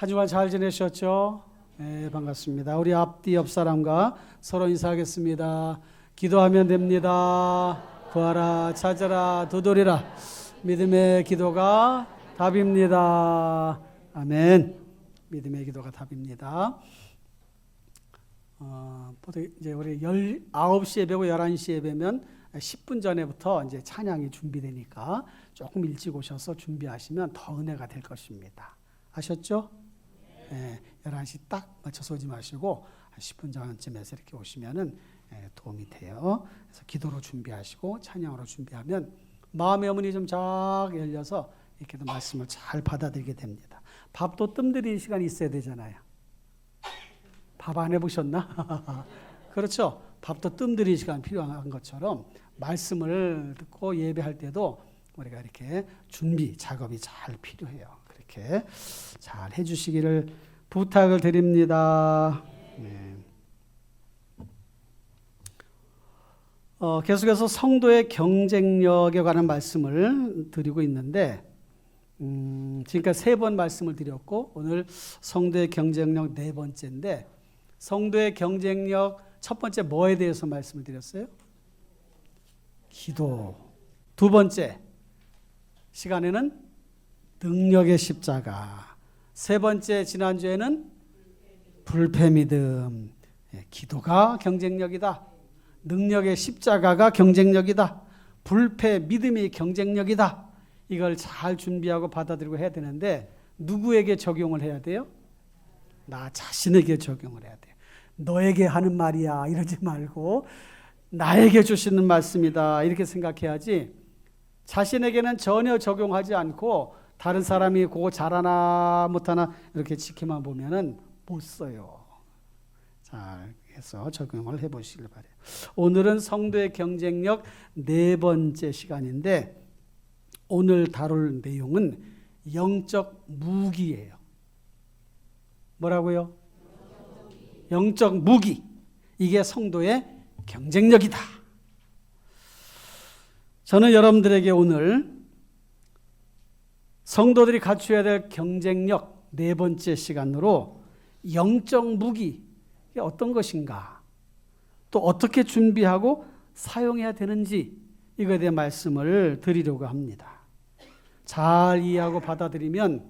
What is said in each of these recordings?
한 주간 잘 지내셨죠? 네, 반갑습니다. 우리 앞뒤 옆 사람과 서로 인사하겠습니다. 기도하면 됩니다. 구하라, 찾아라, 두드리라. 믿음의 기도가 답입니다. 아멘. 믿음의 기도가 답입니다. 보통 이제 우리 19시 예배고 11시 예배면 10분 전에부터 이제 찬양이 준비되니까 조금 일찍 오셔서 준비하시면 더 은혜가 될 것입니다. 아셨죠? 네, 11시 딱 맞춰서 오지 마시고 한 10분 전쯤에서 이렇게 오시면은 도움이 돼요. 그래서 기도로 준비하시고 찬양으로 준비하면 마음의 어머니 좀 쫙 열려서 이렇게도 말씀을 잘 받아들이게 됩니다. 밥도 뜸들이는 시간이 있어야 되잖아요. 밥 안 해보셨나? 그렇죠. 밥도 뜸들이는 시간 필요한 것처럼 말씀을 듣고 예배할 때도 우리가 이렇게 준비 작업이 잘 필요해요. 그렇게 잘 해주시기를 부탁을 드립니다. 네. 계속해서 성도의 경쟁력에 관한 말씀을 드리고 있는데 지금까지 3번 말씀을 드렸고 오늘 성도의 경쟁력 4번째인데 성도의 경쟁력 첫 번째 뭐에 대해서 말씀을 드렸어요? 기도. 두 번째 시간에는 능력의 십자가. 세 번째 지난주에는 불패믿음. 기도가 경쟁력이다. 능력의 십자가가 경쟁력이다. 불패믿음이 경쟁력이다. 이걸 잘 준비하고 받아들이고 해야 되는데 누구에게 적용을 해야 돼요? 나 자신에게 적용을 해야 돼요. 너에게 하는 말이야 이러지 말고 나에게 주시는 말씀이다 이렇게 생각해야지 자신에게는 전혀 적용하지 않고 다른 사람이 그거 잘하나 못하나 이렇게 지켜만 보면은 못 써요. 잘 해서 적용을 해보시길 바래요. 오늘은 성도의 경쟁력 4번째 시간인데 오늘 다룰 내용은 영적 무기예요. 뭐라고요? 영적 무기. 이게 성도의 경쟁력이다. 저는 여러분들에게 오늘 성도들이 갖춰야 될 경쟁력 4번째 시간으로 영적 무기, 이게 어떤 것인가, 또 어떻게 준비하고 사용해야 되는지 이거에 대한 말씀을 드리려고 합니다. 잘 이해하고 받아들이면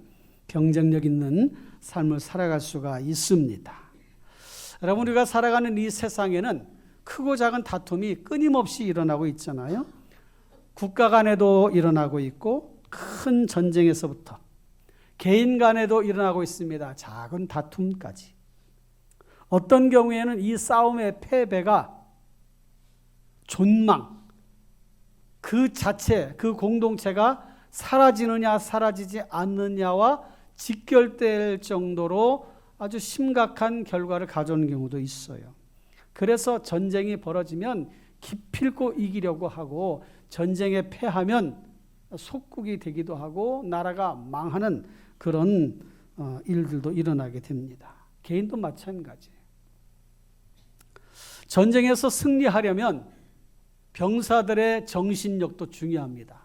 경쟁력 있는 삶을 살아갈 수가 있습니다. 여러분, 우리가 살아가는 이 세상에는 크고 작은 다툼이 끊임없이 일어나고 있잖아요. 국가 간에도 일어나고 있고 큰 전쟁에서부터 개인 간에도 일어나고 있습니다. 작은 다툼까지. 어떤 경우에는 이 싸움의 패배가 존망, 그 자체, 그 공동체가 사라지느냐 사라지지 않느냐와 직결될 정도로 아주 심각한 결과를 가져오는 경우도 있어요. 그래서 전쟁이 벌어지면 기필코 이기려고 하고 전쟁에 패하면 속국이 되기도 하고 나라가 망하는 그런 일들도 일어나게 됩니다. 개인도 마찬가지예요. 전쟁에서 승리하려면 병사들의 정신력도 중요합니다.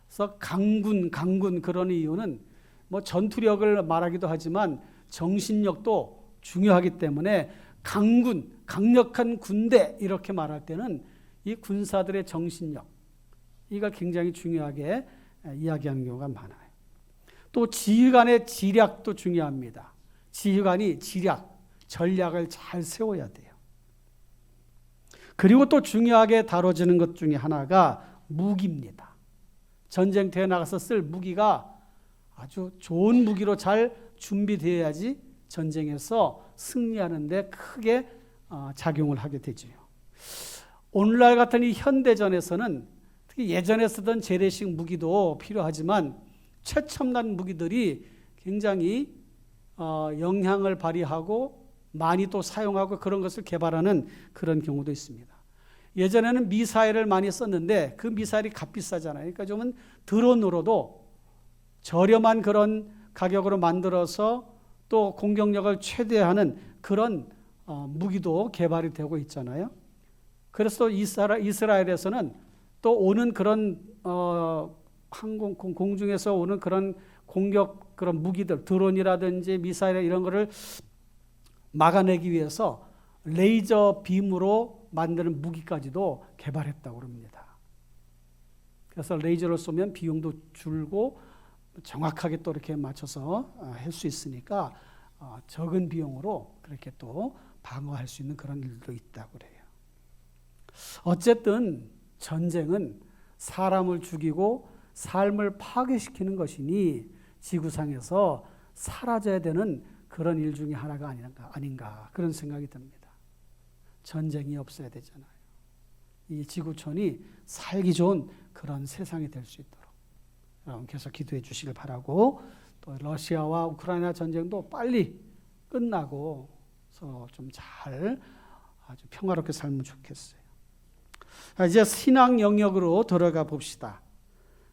그래서 강군 그런 이유는 뭐 전투력을 말하기도 하지만 정신력도 중요하기 때문에 강군, 강력한 군대 이렇게 말할 때는 이 군사들의 정신력 이걸 굉장히 중요하게 이야기하는 경우가 많아요. 또 지휘관의 지략도 중요합니다. 지휘관이 전략을 잘 세워야 돼요. 그리고 또 중요하게 다뤄지는 것 중에 하나가 무기입니다. 전쟁터에 나가서 쓸 무기가 아주 좋은 무기로 잘 준비되어야지 전쟁에서 승리하는 데 크게 작용을 하게 되죠. 오늘날 같은 이 현대전에서는 특히 예전에 쓰던 재래식 무기도 필요하지만 최첨단 무기들이 굉장히 영향을 발휘하고 많이 또 사용하고 그런 것을 개발하는 그런 경우도 있습니다. 예전에는 미사일을 많이 썼는데 그 미사일이 값비싸잖아요. 그러니까 좀은 드론으로도 저렴한 그런 가격으로 만들어서 또 공격력을 최대화하는 그런 무기도 개발이 되고 있잖아요. 그래서 이스라엘에서는 또 오는 그런 공중에서 오는 그런 공격 그런 무기들, 드론이라든지 미사일 이런 거를 막아내기 위해서 레이저 빔으로 만드는 무기까지도 개발했다고 합니다. 그래서 레이저를 쏘면 비용도 줄고 정확하게 또 이렇게 맞춰서 할 수 있으니까 적은 비용으로 그렇게 또 방어할 수 있는 그런 일도 있다고 그래요. 어쨌든 전쟁은 사람을 죽이고 삶을 파괴시키는 것이니 지구상에서 사라져야 되는 그런 일 중에 하나가 아닌가 그런 생각이 듭니다. 전쟁이 없어야 되잖아요. 이 지구촌이 살기 좋은 그런 세상이 될 수 있도록 여러분 계속 기도해 주시길 바라고, 또 러시아와 우크라이나 전쟁도 빨리 끝나고 좀 잘 아주 평화롭게 살면 좋겠어요. 이제 신앙 영역으로 들어가 봅시다.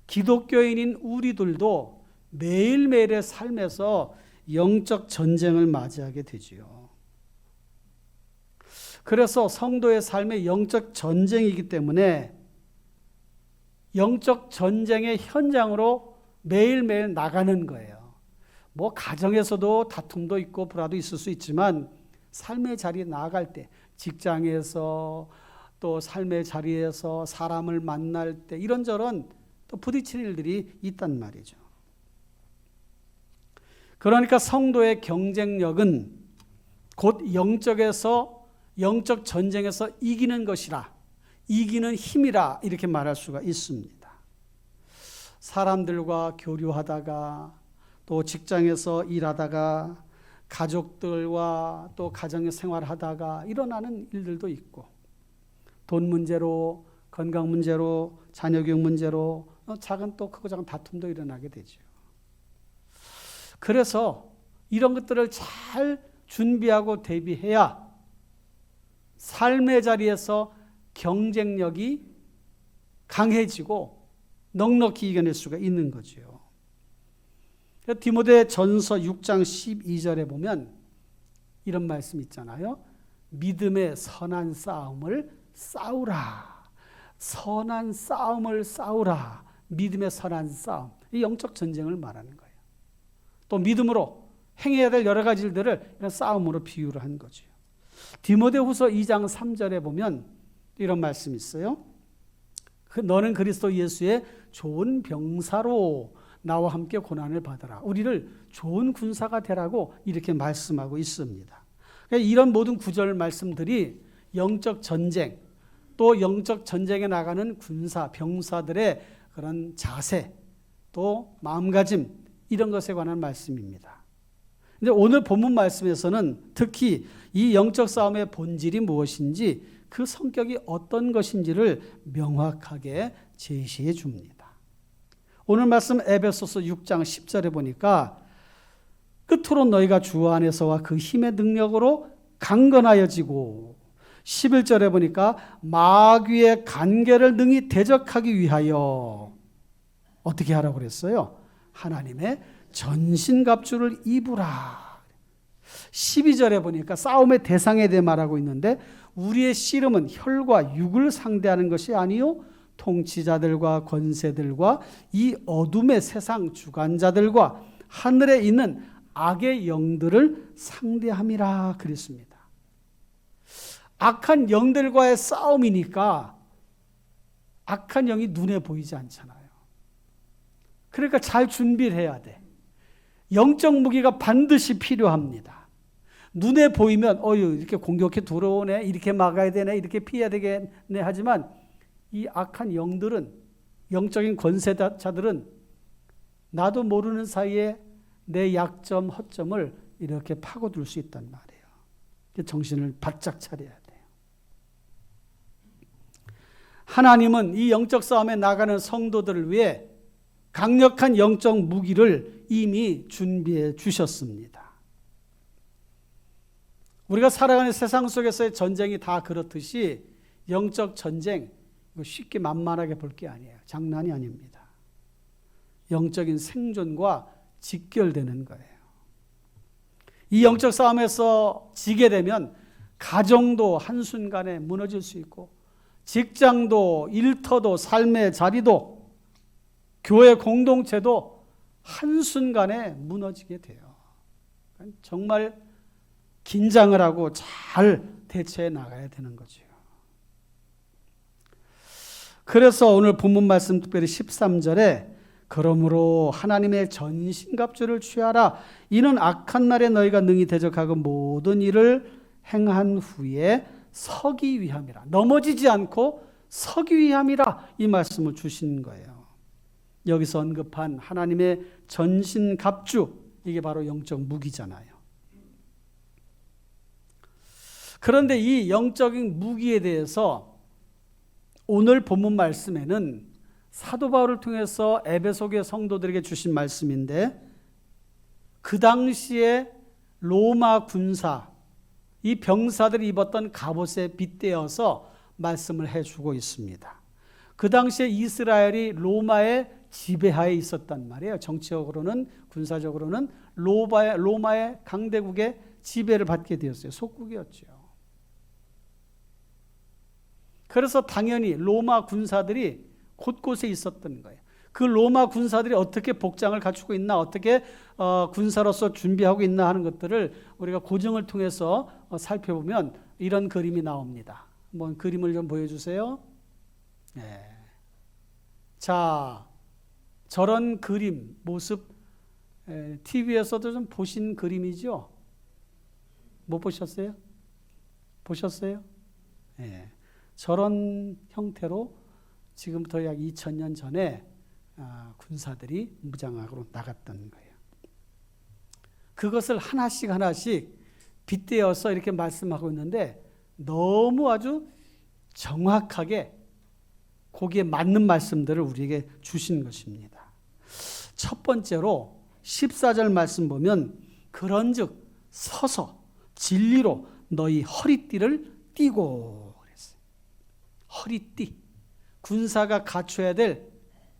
기독교인인 우리들도 매일매일의 삶에서 영적 전쟁을 맞이하게 되지요. 그래서 성도의 삶의 영적 전쟁이기 때문에 영적 전쟁의 현장으로 매일매일 나가는 거예요. 뭐 가정에서도 다툼도 있고 불화도 있을 수 있지만 삶의 자리에 나아갈 때, 직장에서 또 삶의 자리에서 사람을 만날 때 이런저런 또 부딪히는 일들이 있단 말이죠. 그러니까 성도의 경쟁력은 곧 영적 전쟁에서 이기는 것이라, 이기는 힘이라 이렇게 말할 수가 있습니다. 사람들과 교류하다가 또 직장에서 일하다가 가족들과 또 가정의 생활하다가 일어나는 일들도 있고, 돈 문제로, 건강 문제로, 자녀 교육 문제로 작은 또 크고 작은 다툼도 일어나게 되죠. 그래서 이런 것들을 잘 준비하고 대비해야 삶의 자리에서 경쟁력이 강해지고 넉넉히 이겨낼 수가 있는 거죠. 디모데 전서 6장 12절에 보면 이런 말씀 있잖아요. 믿음의 선한 싸움을 싸우라. 선한 싸움을 싸우라. 믿음의 선한 싸움. 이 영적 전쟁을 말하는 거예요. 또 믿음으로 행해야 될 여러 가지 일들을 이런 싸움으로 비유를 한 거죠. 디모데후서 2장 3절에 보면 이런 말씀이 있어요. 너는 그리스도 예수의 좋은 병사로 나와 함께 고난을 받아라. 우리를 좋은 군사가 되라고 이렇게 말씀하고 있습니다. 이런 모든 구절 말씀들이 영적 전쟁, 또 영적 전쟁에 나가는 군사, 병사들의 그런 자세, 또 마음가짐, 이런 것에 관한 말씀입니다. 근데 오늘 본문 말씀에서는 특히 이 영적 싸움의 본질이 무엇인지, 그 성격이 어떤 것인지를 명확하게 제시해 줍니다. 오늘 말씀 에베소서 6장 10절에 보니까 끝으로 너희가 주 안에서와 그 힘의 능력으로 강건하여지고, 11절에 보니까 마귀의 간계를 능히 대적하기 위하여 어떻게 하라고 그랬어요? 하나님의 전신갑주를 입으라. 12절에 보니까 싸움의 대상에 대해 말하고 있는데, 우리의 씨름은 혈과 육을 상대하는 것이 아니요 통치자들과 권세들과 이 어둠의 세상 주관자들과 하늘에 있는 악의 영들을 상대함이라 그랬습니다. 악한 영들과의 싸움이니까 악한 영이 눈에 보이지 않잖아요. 그러니까 잘 준비를 해야 돼. 영적 무기가 반드시 필요합니다. 눈에 보이면 이렇게 공격해 들어오네, 이렇게 막아야 되네, 이렇게 피해야 되겠네 하지만 이 악한 영들은, 영적인 권세자들은 나도 모르는 사이에 내 약점, 허점을 이렇게 파고들 수 있단 말이에요. 정신을 바짝 차려야 돼요. 하나님은 이 영적 싸움에 나가는 성도들을 위해 강력한 영적 무기를 이미 준비해 주셨습니다. 우리가 살아가는 세상 속에서의 전쟁이 다 그렇듯이 영적 전쟁, 이거 쉽게 만만하게 볼 게 아니에요. 장난이 아닙니다. 영적인 생존과 직결되는 거예요. 이 영적 싸움에서 지게 되면 가정도 한순간에 무너질 수 있고, 직장도, 일터도, 삶의 자리도, 교회 공동체도 한순간에 무너지게 돼요. 정말 긴장을 하고 잘 대처해 나가야 되는 거죠. 그래서 오늘 본문 말씀 특별히 13절에 그러므로 하나님의 전신갑주를 취하라. 이는 악한 날에 너희가 능히 대적하고 모든 일을 행한 후에 서기 위함이라. 넘어지지 않고 서기 위함이라 이 말씀을 주신 거예요. 여기서 언급한 하나님의 전신갑주, 이게 바로 영적 무기잖아요. 그런데 이 영적인 무기에 대해서 오늘 본문 말씀에는 사도 바울을 통해서 에베소교회 성도들에게 주신 말씀인데, 그 당시에 로마 군사, 이 병사들이 입었던 갑옷에 빗대어서 말씀을 해주고 있습니다. 그 당시에 이스라엘이 로마의 지배하에 있었단 말이에요. 정치적으로는, 군사적으로는 로마의 강대국의 지배를 받게 되었어요. 속국이었죠. 그래서 당연히 로마 군사들이 곳곳에 있었던 거예요. 그 로마 군사들이 어떻게 복장을 갖추고 있나, 어떻게 군사로서 준비하고 있나 하는 것들을 우리가 고증을 통해서 살펴보면 이런 그림이 나옵니다. 한번 그림을 좀 보여주세요. 네. 자, 저런 그림, 모습, TV에서도 좀 보신 그림이죠? 못 보셨어요? 보셨어요? 네. 저런 형태로 지금부터 약 2000년 전에 군사들이 무장하고 나갔던 거예요. 그것을 하나씩 하나씩 빗대어서 이렇게 말씀하고 있는데 너무 아주 정확하게 거기에 맞는 말씀들을 우리에게 주신 것입니다. 첫 번째로 14절 말씀 보면 그런즉 서서 진리로 너희 허리띠를 띠고 그랬어요. 허리띠. 군사가 갖춰야 될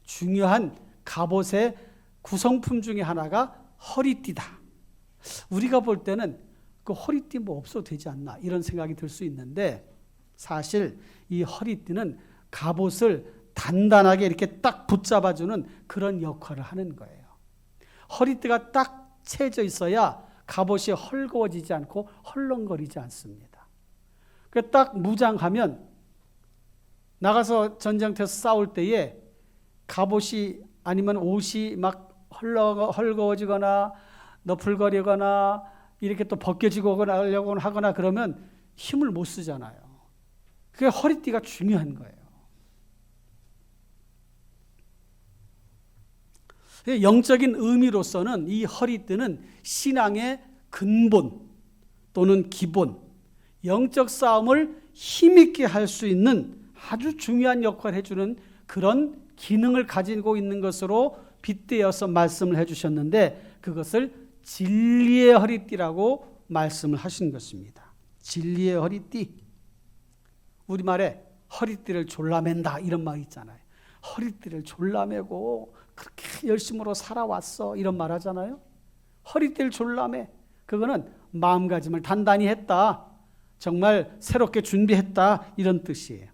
중요한 갑옷의 구성품 중에 하나가 허리띠다. 우리가 볼 때는 그 허리띠 뭐 없어도 되지 않나 이런 생각이 들 수 있는데, 사실 이 허리띠는 갑옷을 단단하게 이렇게 딱 붙잡아주는 그런 역할을 하는 거예요. 허리띠가 딱 채져 있어야 갑옷이 헐거워지지 않고 헐렁거리지 않습니다. 그 딱 무장하면 나가서 전쟁터에서 싸울 때에 갑옷이 아니면 옷이 막 헐거워지거나 너풀거리거나 이렇게 또 벗겨지고 하거나 그러면 힘을 못 쓰잖아요. 그게 허리띠가 중요한 거예요. 영적인 의미로서는 이 허리띠는 신앙의 근본 또는 기본, 영적 싸움을 힘있게 할 수 있는 아주 중요한 역할을 해주는 그런 기능을 가지고 있는 것으로 빗대어서 말씀을 해주셨는데, 그것을 진리의 허리띠라고 말씀을 하신 것입니다. 진리의 허리띠. 우리말에 허리띠를 졸라맨다 이런 말 있잖아요. 허리띠를 졸라매고 그렇게 열심으로 살아왔어 이런 말 하잖아요. 허리띠를 졸라매. 그거는 마음가짐을 단단히 했다. 정말 새롭게 준비했다 이런 뜻이에요.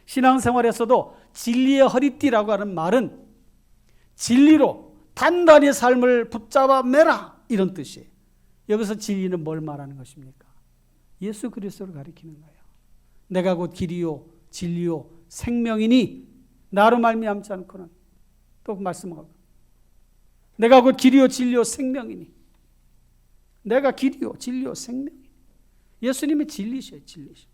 신앙생활에서도 진리의 허리띠라고 하는 말은 진리로 단단히 삶을 붙잡아 매라 이런 뜻이에요. 여기서 진리는 뭘 말하는 것입니까? 예수 그리스도를 가리키는 거예요. 내가 곧 길이요 진리요 생명이니 나로 말미암지 않고는, 또 말씀하고 내가 곧 길이요 진리요 생명이니, 내가 길이요 진리요 생명이니. 예수님이 진리셔요. 진리셔.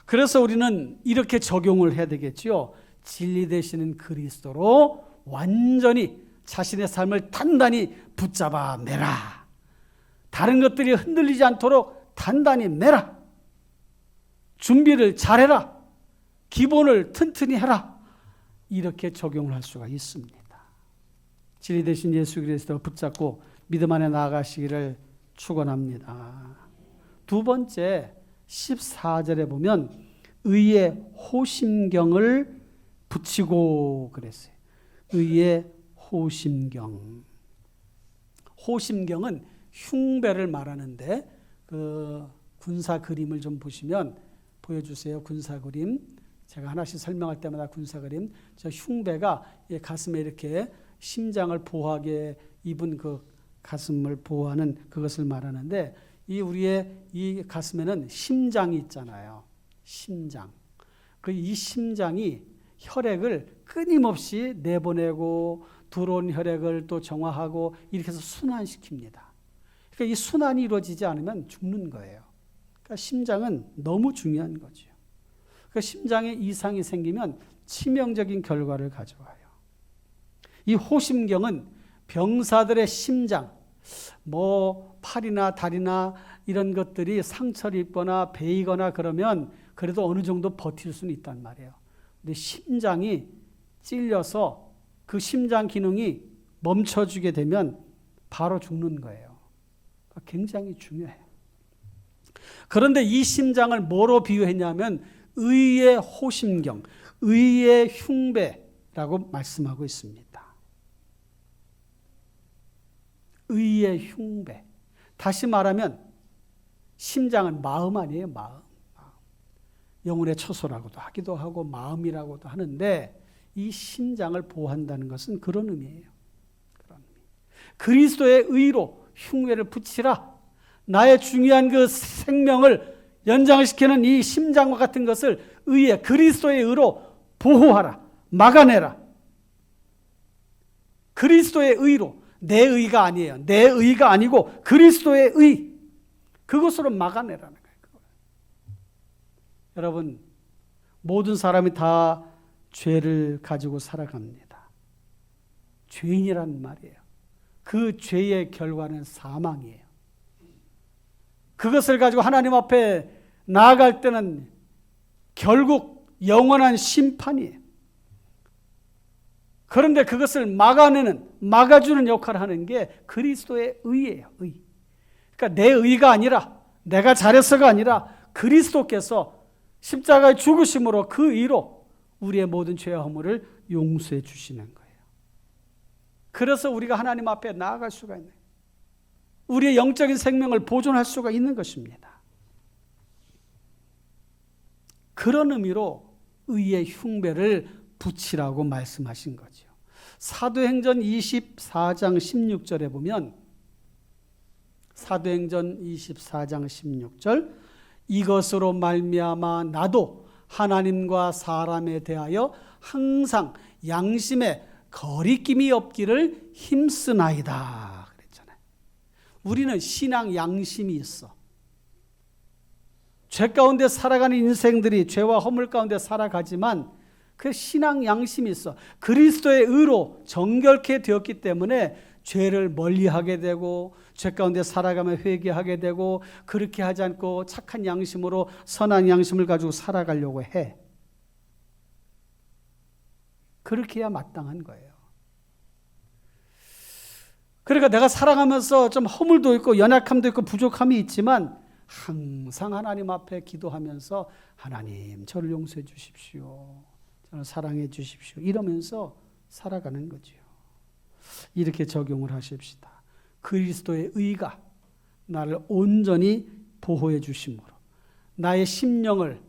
그래서 우리는 이렇게 적용을 해야 되겠지요. 진리 되시는 그리스도로 완전히 자신의 삶을 단단히 붙잡아 매라. 다른 것들이 흔들리지 않도록 단단히 매라. 준비를 잘해라. 기본을 튼튼히 해라. 이렇게 적용을 할 수가 있습니다. 진리 되신 예수 그리스도 붙잡고 믿음 안에 나아가시기를 축원합니다. 두 번째 14절에 보면 의의 호심경을 붙이고 그랬어요. 의의 호심경. 호심경은 흉배를 말하는데 그 군사 그림을 좀 보시면 보여주세요. 군사 그림. 제가 하나씩 설명할 때마다 군사 그림, 저 흉배가 가슴에 이렇게 심장을 보호하게 입은 그 가슴을 보호하는 그것을 말하는데, 우리의 이 가슴에는 심장이 있잖아요. 심장. 이 심장이 혈액을 끊임없이 내보내고 들어온 혈액을 또 정화하고 이렇게 해서 순환시킵니다. 그러니까 이 순환이 이루어지지 않으면 죽는 거예요. 그러니까 심장은 너무 중요한 거죠. 그러니까 심장에 이상이 생기면 치명적인 결과를 가져와요. 이 호심경은 병사들의 심장, 팔이나 다리나 이런 것들이 상처를 입거나 베이거나 그러면 그래도 어느 정도 버틸 수는 있단 말이에요. 근데 심장이 찔려서 그 심장 기능이 멈춰주게 되면 바로 죽는 거예요. 그러니까 굉장히 중요해요. 그런데 이 심장을 뭐로 비유했냐면 의의 호심경, 의의 흉배라고 말씀하고 있습니다. 의의 흉배. 다시 말하면 심장은 마음 아니에요. 마음. 영혼의 처소라고도 하기도 하고 마음이라고도 하는데, 이 심장을 보호한다는 것은 그런 의미예요. 그런 의미. 그리스도의 의로 흉배를 붙이라. 나의 중요한 그 생명을 연장시키는 이 심장과 같은 것을 그리스도의 의로 보호하라. 막아내라. 그리스도의 의로. 내 의가 아니에요. 내 의가 아니고 그리스도의 의. 그것으로 막아내라는 거예요. 여러분, 모든 사람이 다 죄를 가지고 살아갑니다. 죄인이란 말이에요. 그 죄의 결과는 사망이에요. 그것을 가지고 하나님 앞에 나아갈 때는 결국 영원한 심판이에요. 그런데 그것을 막아주는 역할을 하는 게 그리스도의 의예요. 의. 그러니까 내 의가 아니라, 내가 잘해서가 아니라 그리스도께서 십자가의 죽으심으로 그 의로 우리의 모든 죄와 허물을 용서해 주시는 거예요. 그래서 우리가 하나님 앞에 나아갈 수가 있는, 우리의 영적인 생명을 보존할 수가 있는 것입니다. 그런 의미로 의의 흉배를 붙이라고 말씀하신 거죠. 사도행전 24장 16절에 보면, 사도행전 24장 16절, 이것으로 말미암아 나도 하나님과 사람에 대하여 항상 양심에 거리낌이 없기를 힘쓰나이다 그랬잖아요. 우리는 신앙 양심이 있어. 죄 가운데 살아가는 인생들이 죄와 허물 가운데 살아가지만 그 신앙 양심이 있어. 그리스도의 의로 정결케 되었기 때문에 죄를 멀리하게 되고 죄 가운데 살아가며 회개하게 되고, 그렇게 하지 않고 착한 양심으로 선한 양심을 가지고 살아가려고 해. 그렇게 해야 마땅한 거예요. 그러니까 내가 살아가면서 좀 허물도 있고 연약함도 있고 부족함이 있지만 항상 하나님 앞에 기도하면서 하나님 저를 용서해 주십시오. 저를 사랑해 주십시오. 이러면서 살아가는 거죠. 이렇게 적용을 하십시다. 그리스도의 의가 나를 온전히 보호해 주심으로, 나의 심령을,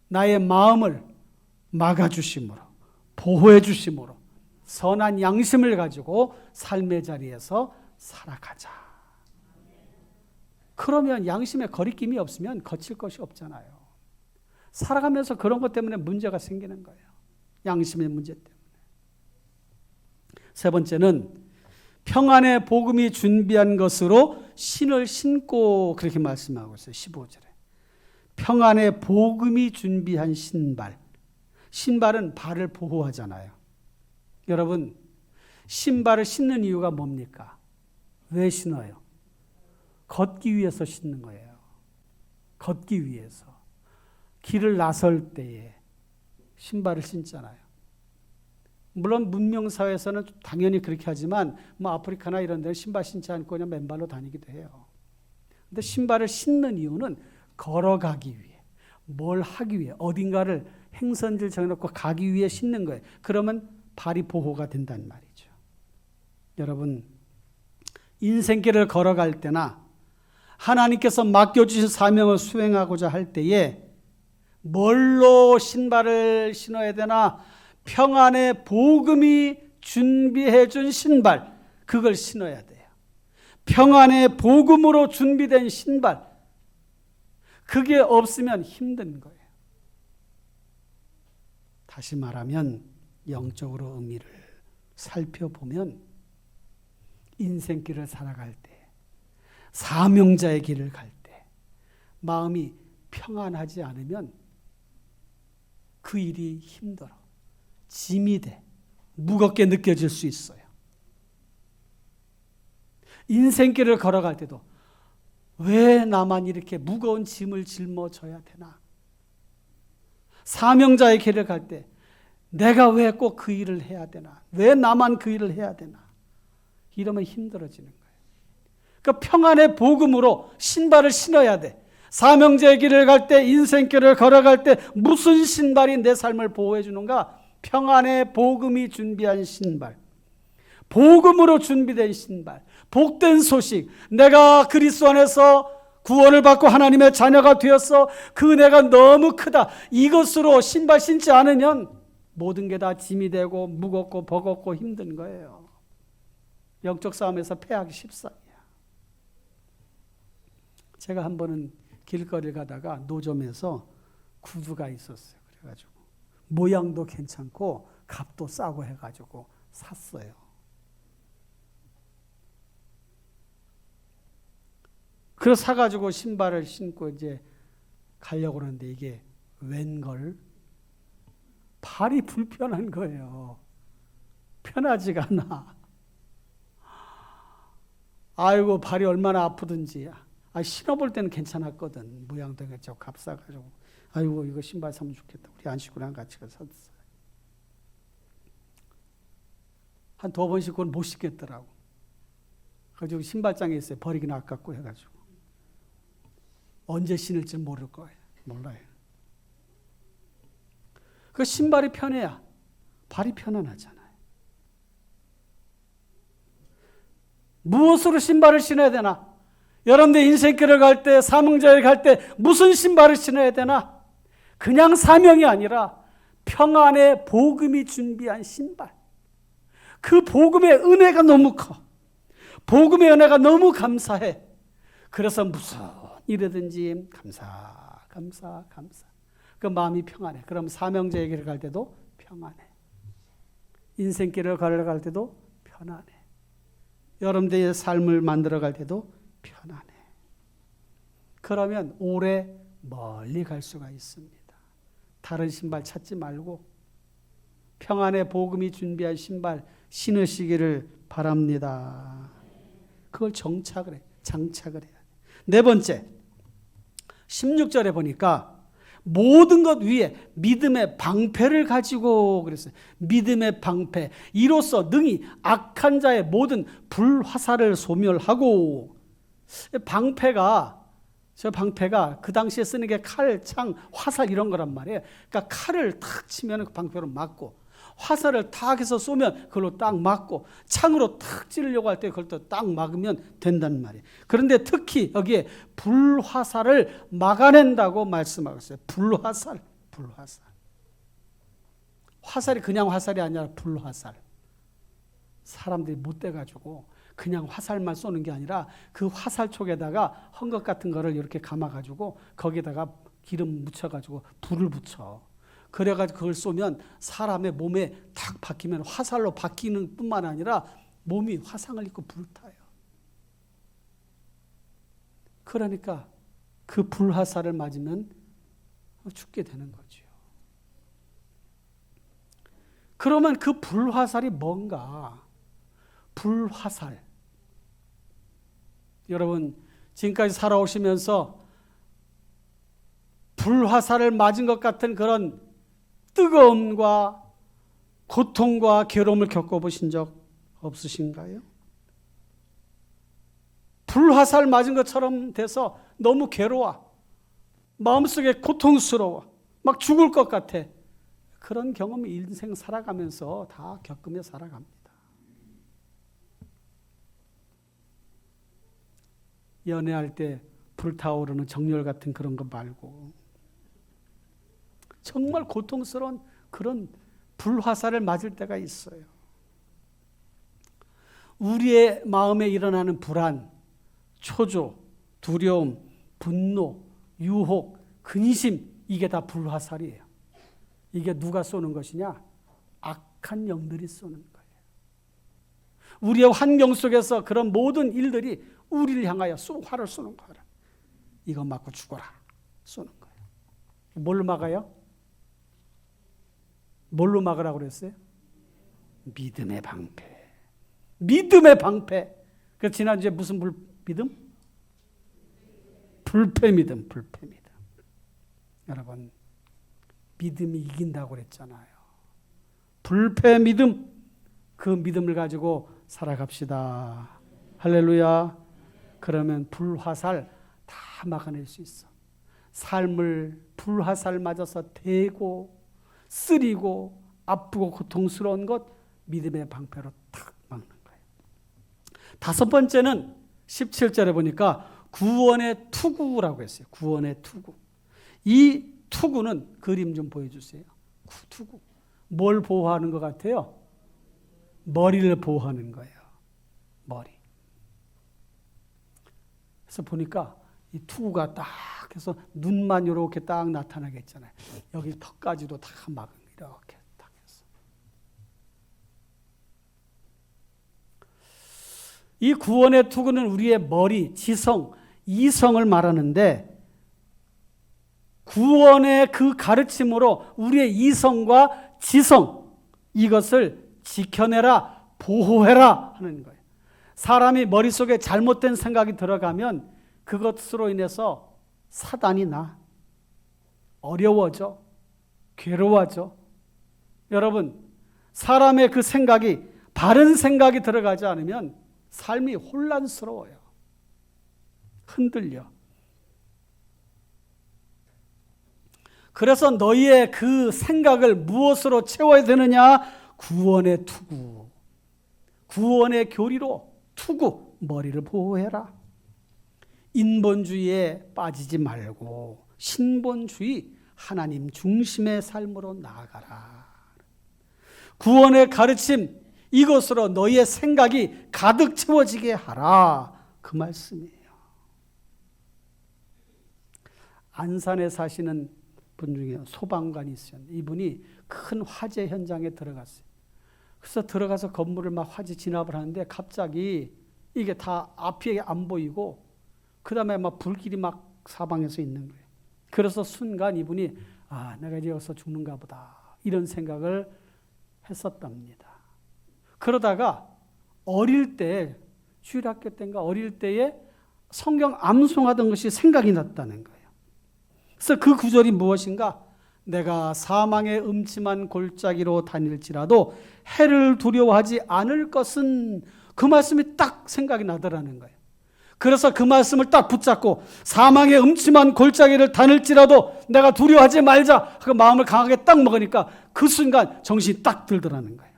나의 마음을 막아주심으로, 보호해 주심으로 선한 양심을 가지고 삶의 자리에서 살아가자. 그러면 양심에 거리낌이 없으면 거칠 것이 없잖아요. 살아가면서 그런 것 때문에 문제가 생기는 거예요. 양심의 문제 때문에. 세 번째는 평안의 복음이 준비한 것으로 신을 신고, 그렇게 말씀하고 있어요. 15절에. 평안의 복음이 준비한 신발. 신발은 발을 보호하잖아요. 여러분, 신발을 신는 이유가 뭡니까? 왜 신어요? 걷기 위해서 신는 거예요. 걷기 위해서. 길을 나설 때에 신발을 신잖아요. 물론 문명사회에서는 당연히 그렇게 하지만 아프리카나 이런 데는 신발 신지 않고 그냥 맨발로 다니기도 해요. 근데 신발을 신는 이유는 걸어가기 위해, 뭘 하기 위해, 어딘가를 행선지를 정해놓고 가기 위해 신는 거예요. 그러면 발이 보호가 된단 말이죠. 여러분, 인생길을 걸어갈 때나 하나님께서 맡겨주신 사명을 수행하고자 할 때에 뭘로 신발을 신어야 되나? 평안의 복음이 준비해 준 신발, 그걸 신어야 돼요. 평안의 복음으로 준비된 신발, 그게 없으면 힘든 거예요. 다시 말하면 영적으로 의미를 살펴보면 인생길을 살아갈 때, 사명자의 길을 갈 때 마음이 평안하지 않으면 그 일이 힘들어, 짐이 돼, 무겁게 느껴질 수 있어요. 인생길을 걸어갈 때도 왜 나만 이렇게 무거운 짐을 짊어져야 되나? 사명자의 길을 갈 때 내가 왜 꼭 그 일을 해야 되나? 왜 나만 그 일을 해야 되나? 이러면 힘들어지는 거예요. 그 평안의 복음으로 신발을 신어야 돼. 사명자의 길을 갈 때, 인생길을 걸어갈 때 무슨 신발이 내 삶을 보호해 주는가? 평안의 복음이 준비한 신발, 복음으로 준비된 신발, 복된 소식, 내가 그리스도 안에서 구원을 받고 하나님의 자녀가 되었어, 그 은혜가 너무 크다, 이것으로 신발 신지 않으면 모든 게 다 짐이 되고 무겁고 버겁고 힘든 거예요. 영적 싸움에서 패하기 십상이야. 제가 한 번은 길거리를 가다가 노점에서 구두가 있었어요. 그래가지고 모양도 괜찮고 값도 싸고 해가지고 샀어요. 그래서 사가지고 신발을 신고 이제 가려고 하는데 이게 웬걸 발이 불편한 거예요. 편하지가 않아. 아이고 발이 얼마나 아프든지. 신어볼 때는 괜찮았거든. 모양도 괜찮고 값싸가지고. 아이고 이거 신발 사면 좋겠다. 우리 안식구랑 같이 가서 샀어요. 한 2번 신고는 못 신겠더라고. 그래가지고 신발장에 있어요. 버리긴 아깝고 해가지고. 언제 신을지 모를 거예요. 몰라요. 그 신발이 편해야 발이 편안하잖아요. 무엇으로 신발을 신어야 되나? 여러분들 인생길을 갈 때, 사명자를 갈 때 무슨 신발을 신어야 되나? 그냥 사명이 아니라 평안의 복음이 준비한 신발. 그 복음의 은혜가 너무 커. 복음의 은혜가 너무 감사해. 그래서 무슨 일이든지 감사. 그 마음이 평안해. 그럼 사명자의 길을 갈 때도 평안해. 인생길을 걸어갈 때도 편안해. 여러분들의 삶을 만들어갈 때도 편안해. 그러면 오래 멀리 갈 수가 있습니다. 다른 신발 찾지 말고 평안의 복음이 준비한 신발 신으시기를 바랍니다. 그걸 장착을 해야 돼. 4번째, 16절에 보니까 모든 것 위에 믿음의 방패를 가지고 그랬어요. 믿음의 방패. 이로써 능히 악한 자의 모든 불화살을 소멸하고. 저 방패가 그 당시에 쓰는 게 칼, 창, 화살 이런 거란 말이에요. 그러니까 칼을 탁 치면 그 방패로 맞고, 화살을 탁 해서 쏘면 그걸로 딱 맞고, 창으로 탁 찌르려고 할 때 그걸 또 딱 막으면 된단 말이에요. 그런데 특히 여기에 불화살을 막아낸다고 말씀하고 있어요. 불화살. 화살이 그냥 화살이 아니라 불화살. 사람들이 못돼가지고 그냥 화살만 쏘는 게 아니라 그 화살 촉에다가 헝겊 같은 거를 이렇게 감아가지고 거기에다가 기름 묻혀가지고 불을 붙여. 그래가지고 그걸 쏘면 사람의 몸에 탁 박히면 화살로 박히는 뿐만 아니라 몸이 화상을 입고 불타요. 그러니까 그 불화살을 맞으면 죽게 되는 거죠. 그러면 그 불화살이 뭔가? 불화살. 여러분 지금까지 살아오시면서 불화살을 맞은 것 같은 그런 뜨거움과 고통과 괴로움을 겪어보신 적 없으신가요? 불화살 맞은 것처럼 돼서 너무 괴로워. 마음속에 고통스러워. 막 죽을 것 같아. 그런 경험을 인생 살아가면서 다 겪으며 살아갑니다. 연애할 때 불타오르는 정열 같은 그런 거 말고 정말 고통스러운 그런 불화살을 맞을 때가 있어요. 우리의 마음에 일어나는 불안, 초조, 두려움, 분노, 유혹, 근심, 이게 다 불화살이에요. 이게 누가 쏘는 것이냐? 악한 영들이 쏘는 거예요. 우리의 환경 속에서 그런 모든 일들이 우리를 향하여 화를 쏘는 거예요. 이거 맞고 죽어라 쏘는 거예요. 뭘로 막아요? 뭘로 막으라고 그랬어요? 믿음의 방패. 믿음의 방패. 그 지난주에 무슨 믿음? 불패 믿음, 불패 믿음. 여러분, 믿음이 이긴다고 그랬잖아요. 불패 믿음, 그 믿음을 가지고 살아갑시다. 할렐루야. 그러면 불화살 다 막아낼 수 있어. 삶을 불화살 맞아서 대고 쓰리고 아프고 고통스러운 것 믿음의 방패로 탁 막는 거예요. 다섯 번째는 17절에 보니까 구원의 투구라고 했어요. 구원의 투구. 이 투구는 그림 좀 보여주세요. 투구. 뭘 보호하는 것 같아요? 머리를 보호하는 거예요. 머리. 그래서 보니까 이 투구가 딱 해서 눈만 이렇게 딱 나타나겠잖아요. 여기 턱까지도 다 막 이렇게 딱 해서. 이 구원의 투구는 우리의 머리, 지성, 이성을 말하는데 구원의 그 가르침으로 우리의 이성과 지성 이것을 지켜내라, 보호해라 하는 거예요. 사람이 머릿속에 잘못된 생각이 들어가면 그것으로 인해서 사단이 나, 어려워져, 괴로워져. 여러분, 사람의 그 생각이 바른 생각이 들어가지 않으면 삶이 혼란스러워요. 흔들려. 그래서 너희의 그 생각을 무엇으로 채워야 되느냐? 구원의 투구, 구원의 교리로 투구, 머리를 보호해라. 인본주의에 빠지지 말고 신본주의, 하나님 중심의 삶으로 나아가라. 구원의 가르침, 이것으로 너희의 생각이 가득 채워지게 하라. 그 말씀이에요. 안산에 사시는 분 중에 소방관이 있었는데 이분이 큰 화재 현장에 들어갔어요. 그래서 들어가서 건물을 막 화재 진압을 하는데 갑자기 이게 다 앞이 안 보이고 그 다음에 막 불길이 막 사방에서 있는 거예요. 그래서 순간 이분이 내가 이제 여기서 죽는가 보다 이런 생각을 했었답니다. 그러다가 어릴 때 주일학교 때인가 어릴 때에 성경 암송하던 것이 생각이 났다는 거예요. 그래서 그 구절이 무엇인가? 내가 사망의 음침한 골짜기로 다닐지라도 해를 두려워하지 않을 것은, 그 말씀이 딱 생각이 나더라는 거예요. 그래서 그 말씀을 딱 붙잡고 사망의 음침한 골짜기를 다닐지라도 내가 두려워하지 말자 하고 마음을 강하게 딱 먹으니까 그 순간 정신이 딱 들더라는 거예요.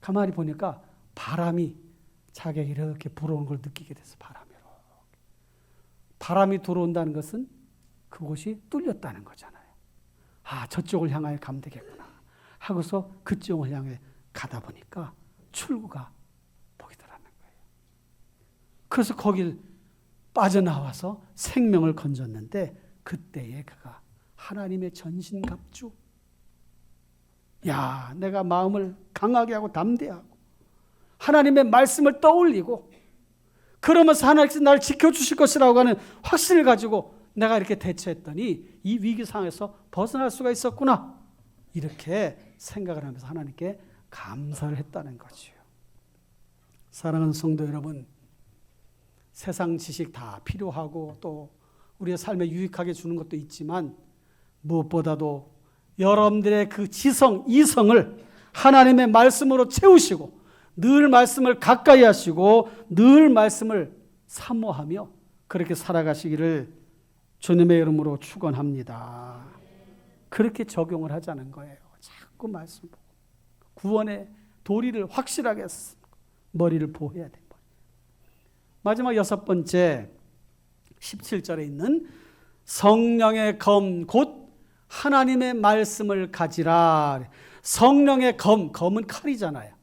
가만히 보니까 바람이 자기가 이렇게 불어오는 걸 느끼게 돼서 바람이 들어온다는 것은 그곳이 뚫렸다는 거잖아요. 저쪽을 향하여 가면 되겠구나 하고서 그쪽을 향해 가다 보니까 출구가 보이더라는 거예요. 그래서 거길 빠져나와서 생명을 건졌는데 그때에 그가 하나님의 전신갑주, 내가 마음을 강하게 하고 담대하고 하나님의 말씀을 떠올리고 그러면서 하나님께서 나를 지켜주실 것이라고 하는 확신을 가지고 내가 이렇게 대처했더니 이 위기 상황에서 벗어날 수가 있었구나, 이렇게 생각을 하면서 하나님께 감사를 했다는 거죠. 사랑하는 성도 여러분, 세상 지식 다 필요하고 또 우리의 삶에 유익하게 주는 것도 있지만 무엇보다도 여러분들의 그 지성, 이성을 하나님의 말씀으로 채우시고 늘 말씀을 가까이 하시고 늘 말씀을 사모하며 그렇게 살아가시기를 주님의 이름으로 축원합니다. 그렇게 적용을 하자는 거예요. 자꾸 말씀 보고 구원의 도리를 확실하게 머리를 보호해야 돼요. 마지막 여섯 번째 17절에 있는 성령의 검 곧 하나님의 말씀을 가지라. 성령의 검은 칼이잖아요.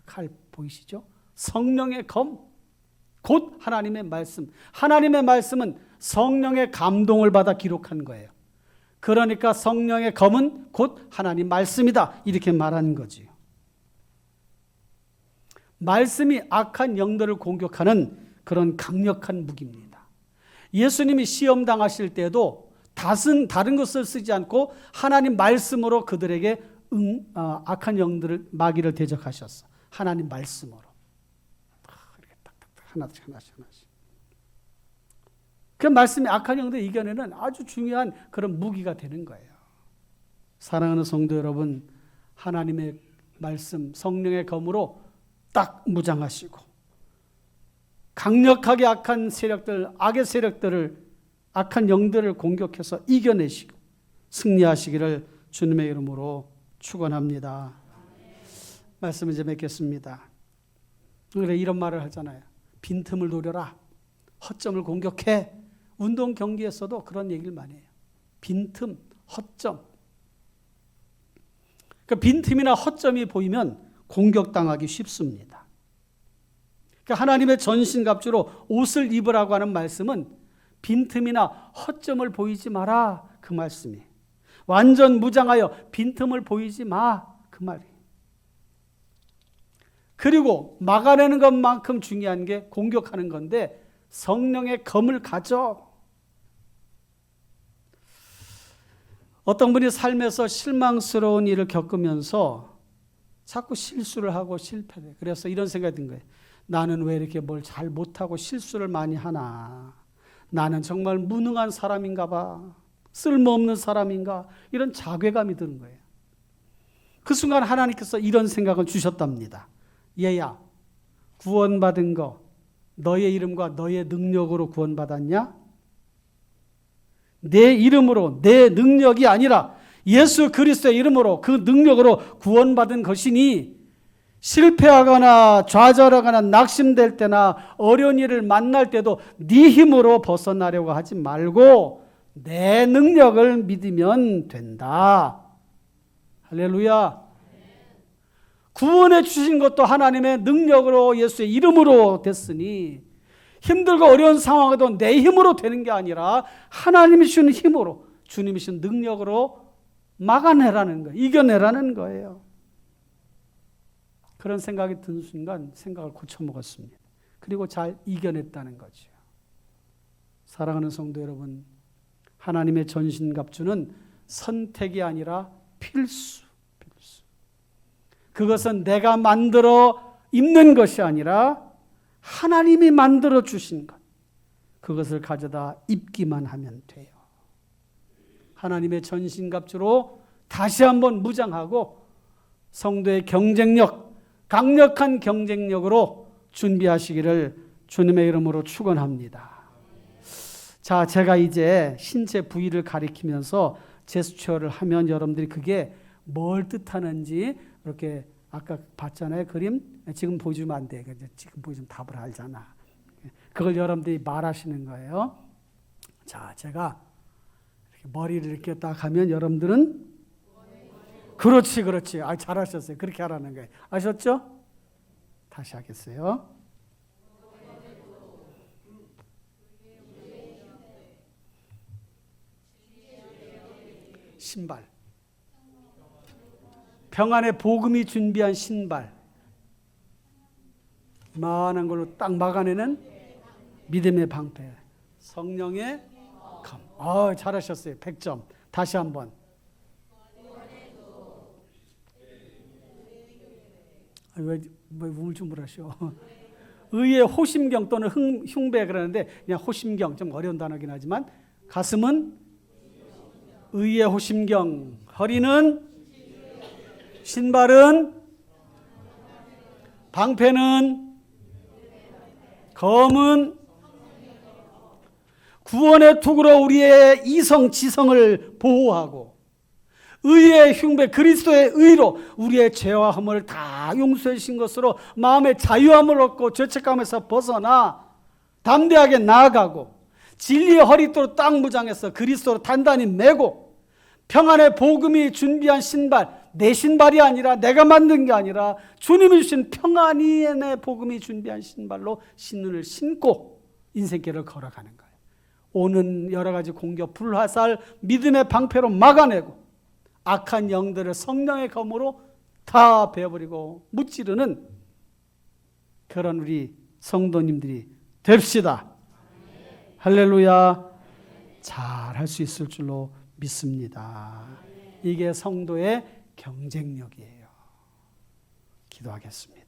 칼 보이시죠? 성령의 검, 곧 하나님의 말씀. 하나님의 말씀은 성령의 감동을 받아 기록한 거예요. 그러니까 성령의 검은 곧 하나님 말씀이다, 이렇게 말하는 거지요. 말씀이 악한 영들을 공격하는 그런 강력한 무기입니다. 예수님이 시험 당하실 때도 다른 것을 쓰지 않고 하나님 말씀으로 그들에게 악한 영들을, 마귀를 대적하셨어. 하나님 말씀으로 이렇게 딱딱딱 하나씩. 그 말씀이 악한 영들을 이겨내는 아주 중요한 그런 무기가 되는 거예요. 사랑하는 성도 여러분, 하나님의 말씀, 성령의 검으로 딱 무장하시고 강력하게 악한 세력들, 악의 세력들을, 악한 영들을 공격해서 이겨내시고 승리하시기를 주님의 이름으로 축원합니다. 말씀을 이제 맺겠습니다. 그래, 이런 말을 하잖아요. 빈틈을 노려라. 허점을 공격해. 운동 경기에서도 그런 얘기를 많이 해요. 빈틈, 허점. 그 빈틈이나 허점이 보이면 공격당하기 쉽습니다. 그러니까 하나님의 전신갑주로 옷을 입으라고 하는 말씀은 빈틈이나 허점을 보이지 마라, 그 말씀이에요. 완전 무장하여 빈틈을 보이지 마, 그 말이에요. 그리고 막아내는 것만큼 중요한 게 공격하는 건데 성령의 검을 가져. 어떤 분이 삶에서 실망스러운 일을 겪으면서 자꾸 실수를 하고 실패해. 그래서 이런 생각이 든 거예요. 나는 왜 이렇게 뭘 잘 못하고 실수를 많이 하나. 나는 정말 무능한 사람인가 봐. 쓸모없는 사람인가. 이런 자괴감이 드는 거예요. 그 순간 하나님께서 이런 생각을 주셨답니다. 얘야, 구원받은 거 너의 이름과 너의 능력으로 구원받았냐? 내 이름으로, 내 능력이 아니라 예수 그리스도의 이름으로, 그 능력으로 구원받은 것이니 실패하거나 좌절하거나 낙심될 때나 어려운 일을 만날 때도 네 힘으로 벗어나려고 하지 말고 내 능력을 믿으면 된다. 할렐루야. 구원해 주신 것도 하나님의 능력으로 예수의 이름으로 됐으니 힘들고 어려운 상황에도 내 힘으로 되는 게 아니라 하나님이 주신 힘으로, 주님이 주신 능력으로 막아내라는 거예요. 이겨내라는 거예요. 그런 생각이 든 순간 생각을 고쳐먹었습니다. 그리고 잘 이겨냈다는 거죠. 사랑하는 성도 여러분, 하나님의 전신갑주는 선택이 아니라 필수. 그것은 내가 만들어 입는 것이 아니라 하나님이 만들어 주신 것. 그것을 가져다 입기만 하면 돼요. 하나님의 전신갑주로 다시 한번 무장하고 성도의 경쟁력, 강력한 경쟁력으로 준비하시기를 주님의 이름으로 축원합니다. 자, 제가 이제 신체 부위를 가리키면서 제스처를 하면 여러분들이 그게 뭘 뜻하는지 이렇게 아까 봤잖아요, 그림. 지금 보여주면 안 돼. 지금 보여주면 답을 알잖아. 그걸 여러분들이 말하시는 거예요. 자, 제가 이렇게 머리를 이렇게 딱 하면 여러분들은 그렇지. 아, 잘하셨어요. 그렇게 하라는 거예요. 아셨죠? 다시 하겠어요. 신발. 평안의 복음이 준비한 신발. 이만한 걸로 딱 막아내는 믿음의 방패. 성령의 검. 잘하셨어요. 100점. 다시 한번. 왜 우물쭈물하셔. 의의 호심경 또는 흉배 그러는데 그냥 호심경, 좀 어려운 단어긴 하지만 가슴은 의의 호심경, 허리는, 신발은, 방패는, 검은, 구원의 투구로 우리의 이성 지성을 보호하고 의의 흉배 그리스도의 의로 우리의 죄와 허물을 다 용서해 주신 것으로 마음의 자유함을 얻고 죄책감에서 벗어나 담대하게 나아가고 진리의 허리띠로 딱 무장해서 그리스도로 단단히 매고 평안의 복음이 준비한 신발, 내 신발이 아니라 내가 만든 게 아니라 주님이 주신 평안의 복음이 준비한 신발로 신을 신고 인생길을 걸어가는 거예요. 오는 여러 가지 공격, 불화살, 믿음의 방패로 막아내고 악한 영들을 성령의 검으로 다 베어버리고 무찌르는 그런 우리 성도님들이 됩시다. 할렐루야. 잘 할 수 있을 줄로 믿습니다. 이게 성도의 경쟁력이에요. 기도하겠습니다.